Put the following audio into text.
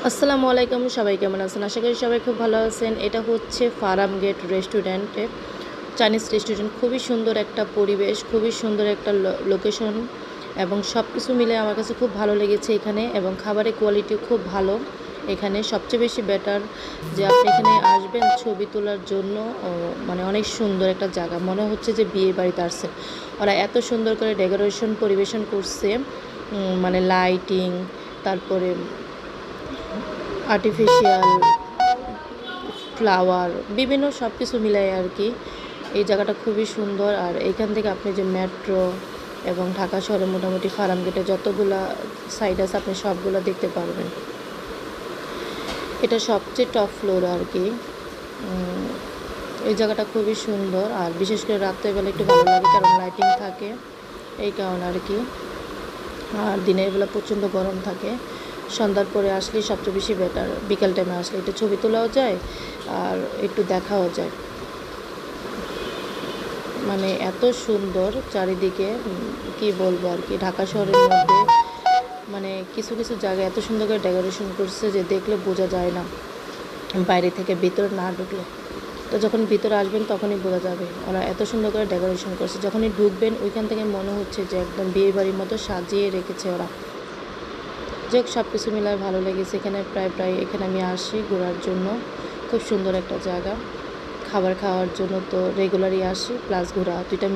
আসসালামু আলাইকুম, সবাই কেমন আছেন? আশা করি সবাই খুব ভালো আছেন। এটা হচ্ছে ফার্ম গেট রেস্টুরেন্টে চাইনিজ রেস্টুরেন্ট। খুবই সুন্দর একটা পরিবেশ, খুবই সুন্দর একটা লোকেশন এবং সব কিছু মিলে আমার কাছে খুব ভালো লেগেছে এখানে। এবং খাবারের কোয়ালিটি খুব ভালো এখানে। সবচেয়ে বেশি বেটার যে আপনি এখানে আসবেন ছবি তোলার জন্য। মানে অনেক সুন্দর একটা জায়গা, মনে হচ্ছে যে বিয়ে বাড়িতে আসছে। ওরা এত সুন্দর করে ডেকোরেশন পরিবেশন করছে, মানে লাইটিং, তারপরে আর্টিফিশিয়াল ফ্লাওয়ার, বিভিন্ন সব কিছু মিলাই আর কি। এই জায়গাটা খুবই সুন্দর। আর এইখান থেকে আপনি যে মেট্রো এবং ঢাকা শহরে মোটামুটি ফার্ম গেটে যতগুলা সাইড আছে আপনি সবগুলো দেখতে পারবেন। এটা সবচেয়ে টপ ফ্লোর আর কি। এই জায়গাটা খুবই সুন্দর। আর বিশেষ করে রাত্রেবেলা একটু ভালো লাগে, কারণ লাইটিং থাকে, এই কারণে আর কি। আর দিনের বেলা প্রচণ্ড গরম থাকে। সন্ধ্যার পরে আসলেই সবচেয়ে বেশি বেটার। বিকাল টাইমে আসলে একটু ছবি তোলাও যায় আর একটু দেখাও যায়। মানে এত সুন্দর চারিদিকে, কি বলবো আর কি। ঢাকা শহরের মধ্যে মানে কিছু কিছু জায়গায় এত সুন্দর করে ডেকোরেশন করছে যে দেখলে বোঝা যায় না বাইরে থেকে, ভিতরে না ঢুকলে। তো যখন ভিতরে আসবেন তখনই বোঝা যাবে ওরা এত সুন্দর করে ডেকোরেশন করছে। যখনই ঢুকবেন ওইখান থেকে মনে হচ্ছে যে একদম বিয়ে বাড়ির মতো সাজিয়ে রেখেছে ওরা। যাক, সব কিছু মিলায় ভালো লেগেছে। এখানে প্রায় এখানে আমি আসি ঘোরার জন্য। খুব সুন্দর একটা জায়গা। খাবার খাওয়ার জন্য তো রেগুলারই আসি, প্লাস ঘোরা দুইটা